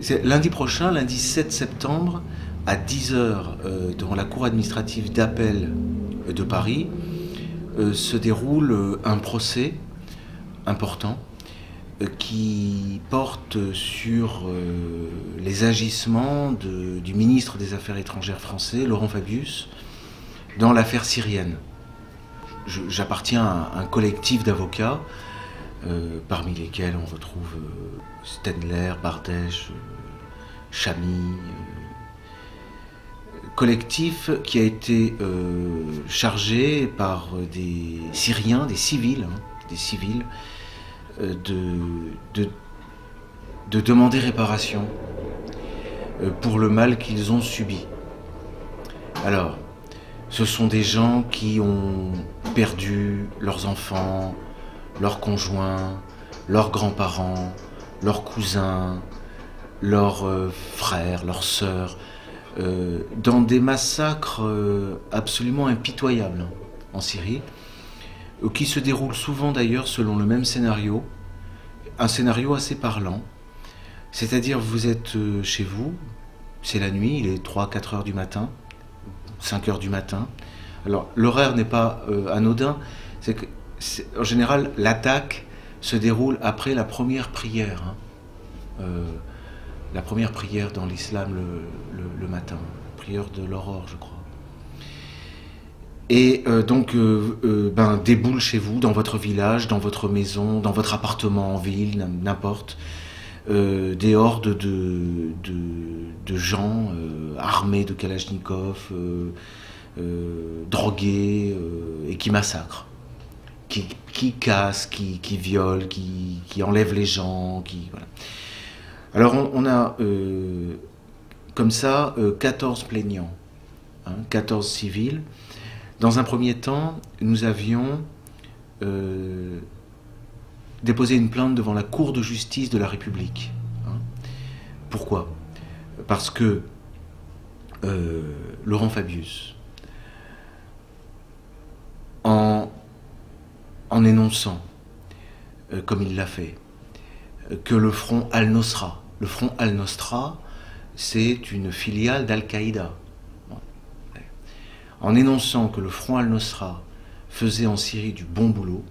C'est lundi prochain, lundi 7 septembre, à 10 h, devant la cour administrative d'appel de Paris, se déroule un procès important qui porte sur les agissements du ministre des Affaires étrangères français, Laurent Fabius, dans l'affaire syrienne. J'appartiens à un collectif d'avocats, parmi lesquels on retrouve Stenler, Bardèche, Chamy, collectif qui a été chargé par des Syriens, des civils, de demander réparation pour le mal qu'ils ont subi. Alors, ce sont des gens qui ont perdu leurs enfants, leurs conjoints, leurs grands-parents, leurs cousins, leurs frères, leurs sœurs, dans des massacres absolument impitoyables en Syrie, qui se déroulent souvent d'ailleurs selon le même scénario, un scénario assez parlant. C'est-à-dire vous êtes chez vous, c'est la nuit, il est 3-4 heures du matin, 5 heures du matin. Alors l'horaire n'est pas anodin, c'est que en général l'attaque se déroule après la première prière. La première prière dans l'islam le matin, prière de l'aurore je crois. Et donc déboule chez vous, dans votre village, dans votre maison, dans votre appartement en ville, n'importe, des hordes de gens armés de Kalachnikov, drogués, et qui massacrent, qui cassent, qui violent, qui enlèvent les gens, voilà. Alors on a comme ça 14 plaignants, 14 civils. Dans un premier temps, nous avions déposé une plainte devant la Cour de justice de la République. Pourquoi ? Parce que Laurent Fabius, en énonçant, comme il l'a fait, que le front Al-Nosra, c'est une filiale d'Al-Qaïda, en énonçant que le front Al-Nosra faisait en Syrie du bon boulot,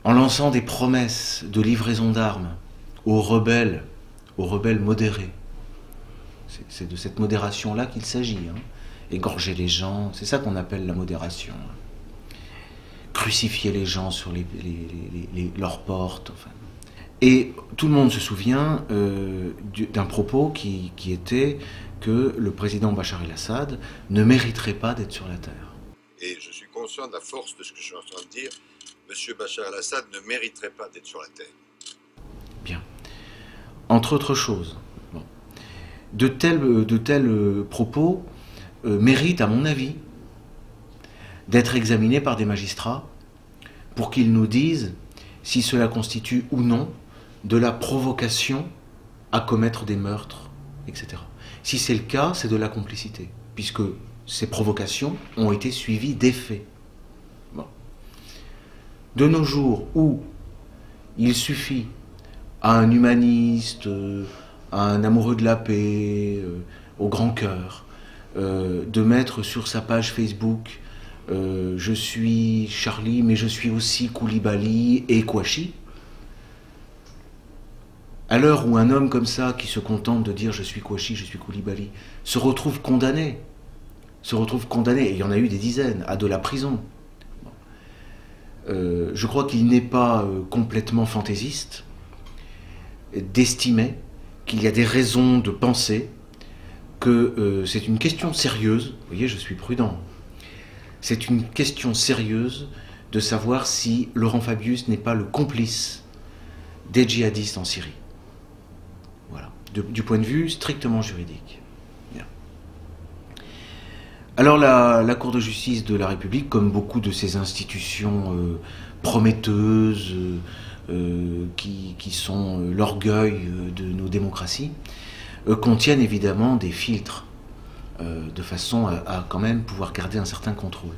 en lançant des promesses de livraison d'armes aux rebelles modérés. C'est de cette modération-là qu'il s'agit. Égorger les gens, c'est ça qu'on appelle la modération. Crucifier les gens sur leurs portes. Enfin. Et tout le monde se souvient d'un propos qui était que le président Bachar el-Assad ne mériterait pas d'être sur la terre. Et je suis conscient de la force de ce que je suis en train de dire. Monsieur Bachar el-Assad ne mériterait pas d'être sur la terre. Bien. Entre autres choses, de tels propos méritent, à mon avis, d'être examinés par des magistrats pour qu'ils nous disent si cela constitue ou non de la provocation à commettre des meurtres, etc. Si c'est le cas, c'est de la complicité, puisque ces provocations ont été suivies d'effets. Bon. De nos jours, où il suffit à un humaniste, à un amoureux de la paix, au grand cœur, de mettre sur sa page Facebook je suis Charlie, mais je suis aussi Koulibaly et Kouachi. À l'heure où un homme comme ça, qui se contente de dire je suis Kouachi, je suis Koulibaly, se retrouve condamné, et il y en a eu des dizaines, à de la prison. Je crois qu'il n'est pas complètement fantaisiste d'estimer qu'il y a des raisons de penser que c'est une question sérieuse, vous voyez, je suis prudent, c'est une question sérieuse de savoir si Laurent Fabius n'est pas le complice des djihadistes en Syrie. Voilà, du point de vue strictement juridique. Bien. Alors la Cour de justice de la République, comme beaucoup de ces institutions prometteuses, qui sont l'orgueil de nos démocraties, contiennent évidemment des filtres, de façon à quand même pouvoir garder un certain contrôle.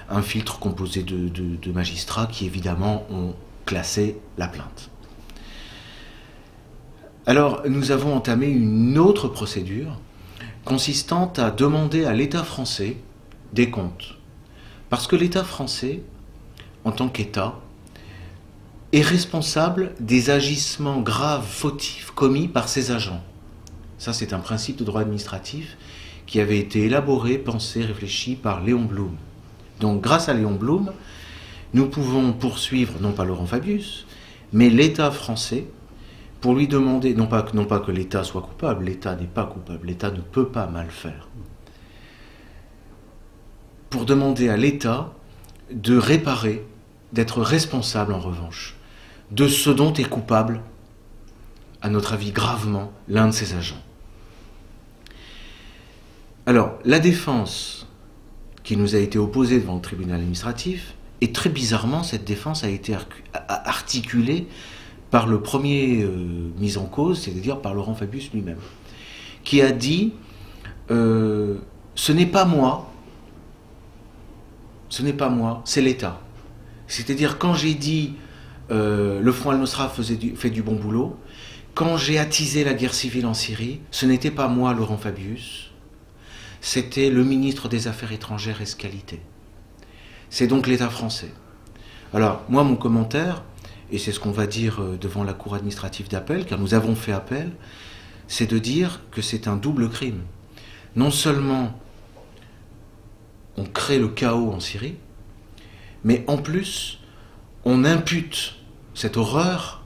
Un filtre composé de magistrats qui évidemment ont classé la plainte. Alors, nous avons entamé une autre procédure consistant à demander à l'État français des comptes. Parce que l'État français, en tant qu'État, est responsable des agissements graves, fautifs commis par ses agents. Ça, c'est un principe de droit administratif qui avait été élaboré, pensé, réfléchi par Léon Blum. Donc, grâce à Léon Blum, nous pouvons poursuivre, non pas Laurent Fabius, mais l'État français, pour lui demander, non pas que l'État soit coupable, l'État n'est pas coupable, l'État ne peut pas mal faire, pour demander à l'État de réparer, d'être responsable en revanche, de ce dont est coupable, à notre avis gravement, l'un de ses agents. Alors, la défense qui nous a été opposée devant le tribunal administratif, et très bizarrement, cette défense a été articulée par le premier mis en cause, c'est-à-dire par Laurent Fabius lui-même, qui a dit ce n'est pas moi, c'est l'État. C'est-à-dire quand j'ai dit le Front Al-Nosra fait du bon boulot, quand j'ai attisé la guerre civile en Syrie, ce n'était pas moi, Laurent Fabius, c'était le ministre des Affaires étrangères Escalité. C'est donc l'État français. Alors, moi, mon commentaire, et c'est ce qu'on va dire devant la Cour administrative d'appel, car nous avons fait appel, c'est de dire que c'est un double crime. Non seulement on crée le chaos en Syrie, mais en plus, on impute cette horreur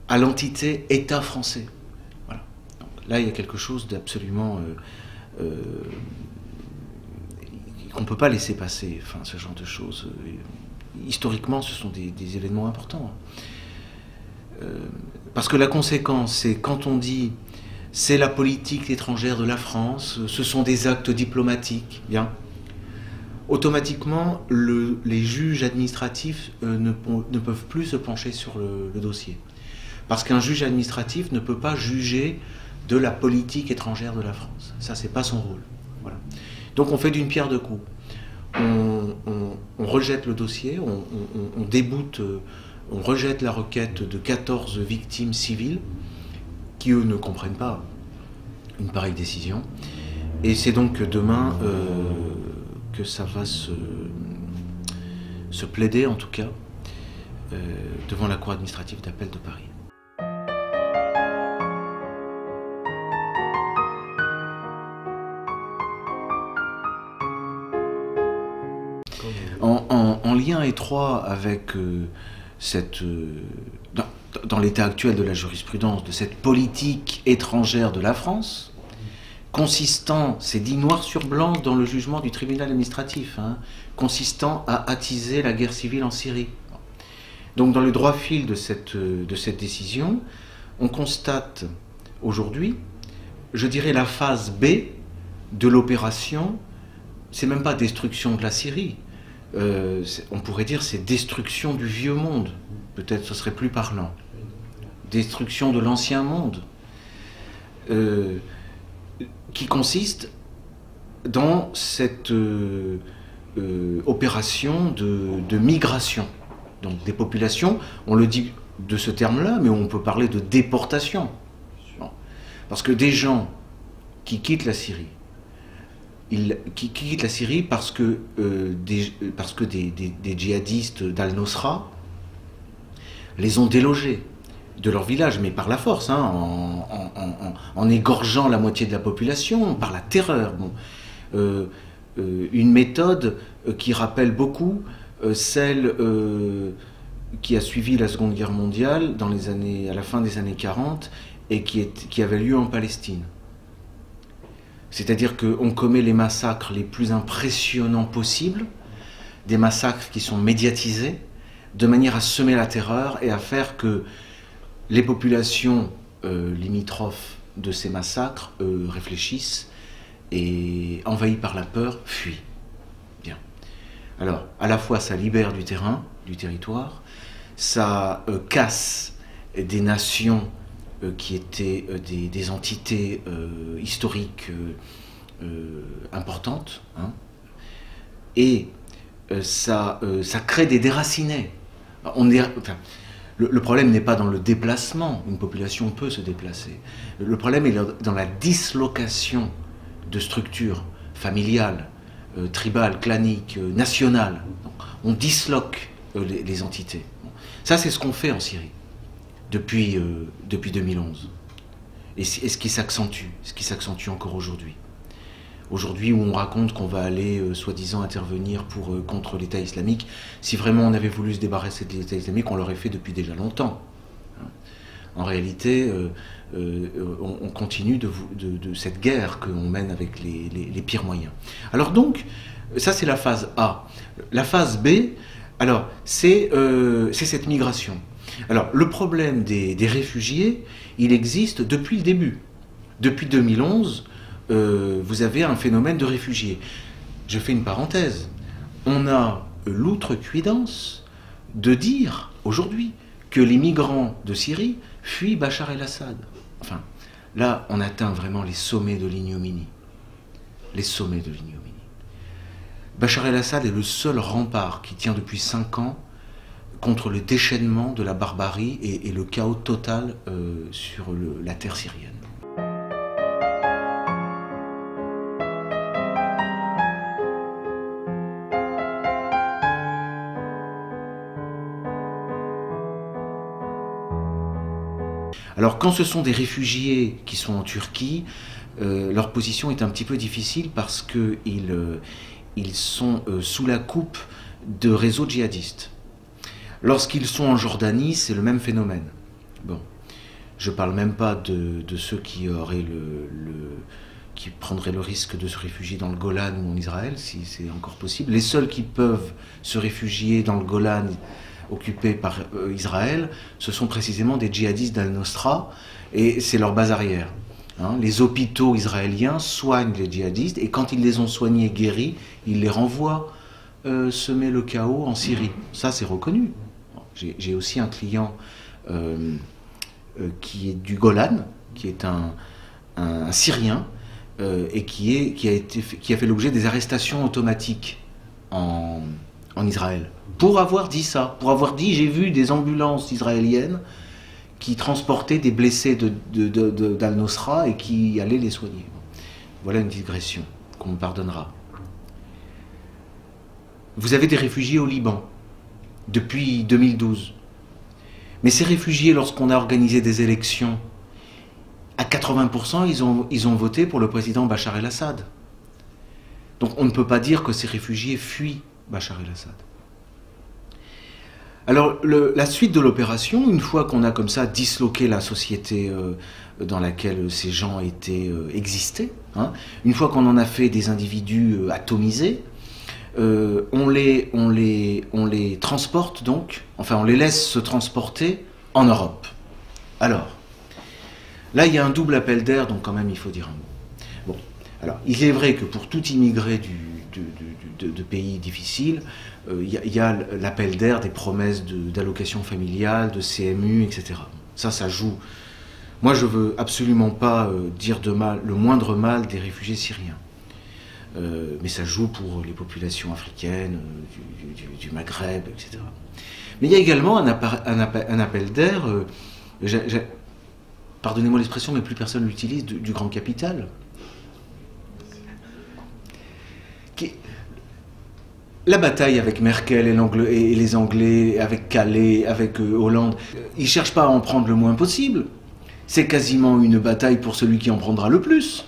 à l'entité État français. Voilà. Donc, là, il y a quelque chose d'absolument... qu'on ne peut pas laisser passer, enfin, ce genre de choses. Historiquement, ce sont des événements importants. Parce que la conséquence, c'est quand on dit c'est la politique étrangère de la France, ce sont des actes diplomatiques, bien, automatiquement, les juges administratifs ne peuvent plus se pencher sur le dossier. Parce qu'un juge administratif ne peut pas juger de la politique étrangère de la France. Ça, c'est pas son rôle. Voilà. Donc on fait d'une pierre deux coups. On rejette le dossier, on déboute, on rejette la requête de 14 victimes civiles qui, eux, ne comprennent pas une pareille décision. Et c'est donc demain que ça va se plaider, en tout cas, devant la Cour administrative d'appel de Paris. En lien étroit avec dans l'état actuel de la jurisprudence, de cette politique étrangère de la France, consistant, c'est dit noir sur blanc dans le jugement du tribunal administratif, consistant à attiser la guerre civile en Syrie. Donc dans le droit fil de cette décision, on constate aujourd'hui, je dirais la phase B de l'opération, c'est même pas destruction de la Syrie, on pourrait dire c'est destruction du vieux monde, peut-être ce serait plus parlant, destruction de l'ancien monde, qui consiste dans cette opération de migration, donc des populations, on le dit de ce terme-là, mais on peut parler de déportation, parce que des gens qui quittent la Syrie, qui quittent la Syrie parce que des djihadistes d'Al-Nosra les ont délogés de leur village, mais par la force, en égorgeant la moitié de la population, par la terreur. Bon. Une méthode qui rappelle beaucoup celle qui a suivi la Seconde Guerre mondiale à la fin des années 40 et qui avait lieu en Palestine. C'est-à-dire qu'on commet les massacres les plus impressionnants possibles, des massacres qui sont médiatisés, de manière à semer la terreur et à faire que les populations limitrophes de ces massacres réfléchissent et, envahies par la peur, fuient. Bien. Alors, à la fois, ça libère du terrain, du territoire, ça casse des nations qui étaient des entités historiques importantes, et ça crée des déracinés. Le problème n'est pas dans le déplacement, une population peut se déplacer. Le problème est dans la dislocation de structures familiales, tribales, claniques, nationales. Donc, on disloque les entités. Bon. Ça, c'est ce qu'on fait en Syrie depuis 2011. Et ce qui s'accentue encore aujourd'hui. Aujourd'hui, où on raconte qu'on va aller, soi-disant, intervenir contre l'État islamique. Si vraiment on avait voulu se débarrasser de l'État islamique, on l'aurait fait depuis déjà longtemps. En réalité, on continue de cette guerre qu'on mène avec les pires moyens. Alors donc, ça c'est la phase A. La phase B, alors, c'est cette migration. Alors, le problème des réfugiés, il existe depuis le début. Depuis 2011, vous avez un phénomène de réfugiés. Je fais une parenthèse. On a l'outrecuidance de dire aujourd'hui que les migrants de Syrie fuient Bachar el-Assad. Enfin, là, on atteint vraiment les sommets de l'ignominie. Les sommets de l'ignominie. Bachar el-Assad est le seul rempart qui tient depuis 5 ans contre le déchaînement de la barbarie et le chaos total sur la terre syrienne. Alors quand ce sont des réfugiés qui sont en Turquie, leur position est un petit peu difficile parce qu'ils sont sous la coupe de réseaux djihadistes. Lorsqu'ils sont en Jordanie, c'est le même phénomène. Bon, je ne parle même pas de ceux qui prendraient le risque de se réfugier dans le Golan ou en Israël, si c'est encore possible. Les seuls qui peuvent se réfugier dans le Golan occupé par Israël, ce sont précisément des djihadistes d'Al-Nosra, et c'est leur base arrière. Les hôpitaux israéliens soignent les djihadistes, et quand ils les ont soignés et guéris, ils les renvoient semer le chaos en Syrie. Ça, c'est reconnu. J'ai aussi un client qui est du Golan, qui est un Syrien, et qui a fait l'objet des arrestations automatiques en Israël. Pour avoir dit ça, pour avoir dit j'ai vu des ambulances israéliennes qui transportaient des blessés d'Al-Nosra et qui allaient les soigner. Voilà une digression qu'on me pardonnera. Vous avez des réfugiés au Liban depuis 2012. Mais ces réfugiés, lorsqu'on a organisé des élections, à 80%, ils ont voté pour le président Bachar el-Assad. Donc on ne peut pas dire que ces réfugiés fuient Bachar el-Assad. Alors la suite de l'opération, une fois qu'on a comme ça disloqué la société dans laquelle ces gens existaient, une fois qu'on en a fait des individus atomisés, on les transporte donc, enfin on les laisse se transporter en Europe. Alors, là il y a un double appel d'air, donc quand même il faut dire un mot. Bon, alors il est vrai que pour tout immigré de pays difficiles, il y a l'appel d'air des promesses d'allocation familiale, de CMU, etc. Ça joue. Moi je veux absolument pas dire le moindre mal des réfugiés syriens. Mais ça joue pour les populations africaines, du Maghreb, etc. Mais il y a également un appel d'air, pardonnez-moi l'expression, mais plus personne l'utilise, du grand capital. La bataille avec Merkel et les Anglais, avec Calais, avec Hollande, ils ne cherchent pas à en prendre le moins possible. C'est quasiment une bataille pour celui qui en prendra le plus.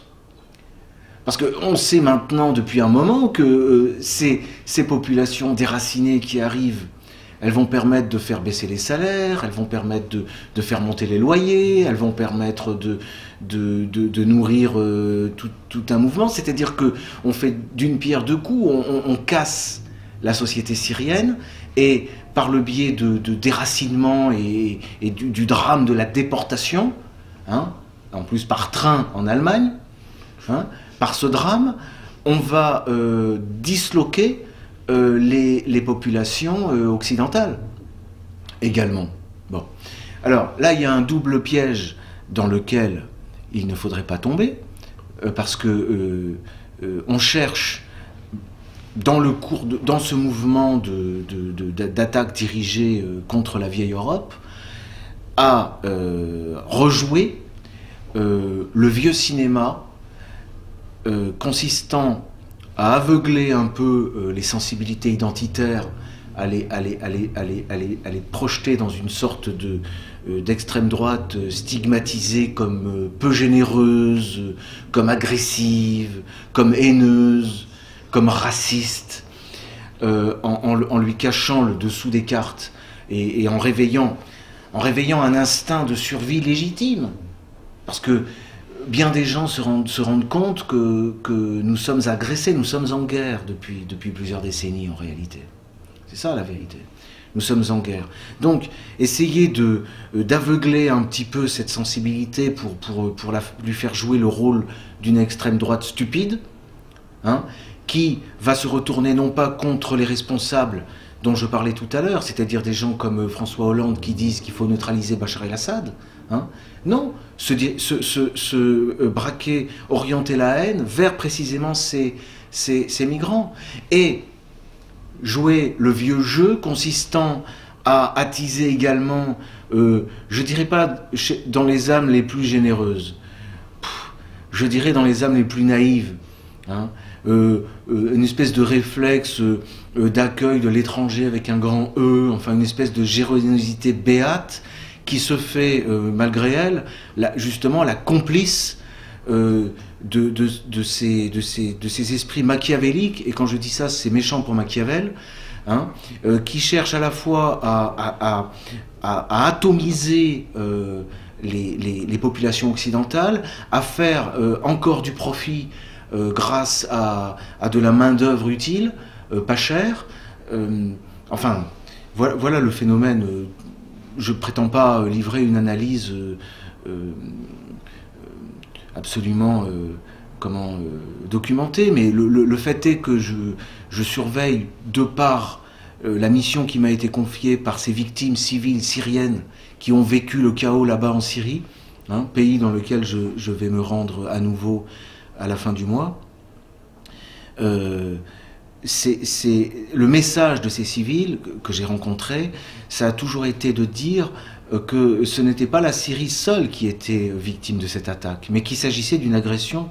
Parce qu'on sait maintenant depuis un moment que ces populations déracinées qui arrivent, elles vont permettre de faire baisser les salaires, elles vont permettre de faire monter les loyers, elles vont permettre de nourrir tout un mouvement. C'est-à-dire qu'on fait d'une pierre deux coups, on casse la société syrienne et par le biais de déracinement et du drame de la déportation, en plus par train en Allemagne, par ce drame, on va disloquer les populations occidentales également. Bon. Alors là, il y a un double piège dans lequel il ne faudrait pas tomber, parce que on cherche, dans ce mouvement d'attaque dirigée contre la vieille Europe, à rejouer le vieux cinéma consistant à aveugler un peu les sensibilités identitaires, à les projeter dans une sorte d'extrême droite stigmatisée comme peu généreuse, comme agressive, comme haineuse, comme raciste, en lui cachant le dessous des cartes et en réveillant un instinct de survie légitime. Parce que bien des gens se rendent compte que nous sommes agressés, nous sommes en guerre depuis plusieurs décennies en réalité. C'est ça la vérité. Nous sommes en guerre. Donc, essayer d'aveugler un petit peu cette sensibilité pour lui faire jouer le rôle d'une extrême droite stupide, hein, qui va se retourner non pas contre les responsables dont je parlais tout à l'heure, c'est-à-dire des gens comme François Hollande qui disent qu'il faut neutraliser Bachar el-Assad. Hein, non, se braquer, orienter la haine vers précisément ces migrants. Et jouer le vieux jeu consistant à attiser également, je dirais pas dans les âmes les plus généreuses, je dirais dans les âmes les plus naïves, hein, une espèce de réflexe d'accueil de l'étranger avec un grand E, enfin une espèce de générosité béate qui se fait, malgré elle, justement la complice de ces esprits machiavéliques, et quand je dis ça, c'est méchant pour Machiavel, hein, qui cherchent à la fois à atomiser les populations occidentales, à faire encore du profit grâce à de la main-d'œuvre utile, pas chère. Enfin, voilà le phénomène. Je ne prétends pas livrer une analyse absolument documentée, mais le fait est que je surveille, de par la mission qui m'a été confiée par ces victimes civiles syriennes qui ont vécu le chaos là-bas en Syrie, hein, pays dans lequel je vais me rendre à nouveau à la fin du mois. C'est le message de ces civils que j'ai rencontrés, ça a toujours été de dire que ce n'était pas la Syrie seule qui était victime de cette attaque, mais qu'il s'agissait d'une agression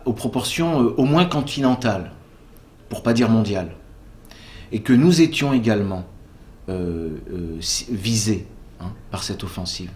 aux proportions au moins continentales, pour pas dire mondiales, et que nous étions également visés, hein, par cette offensive.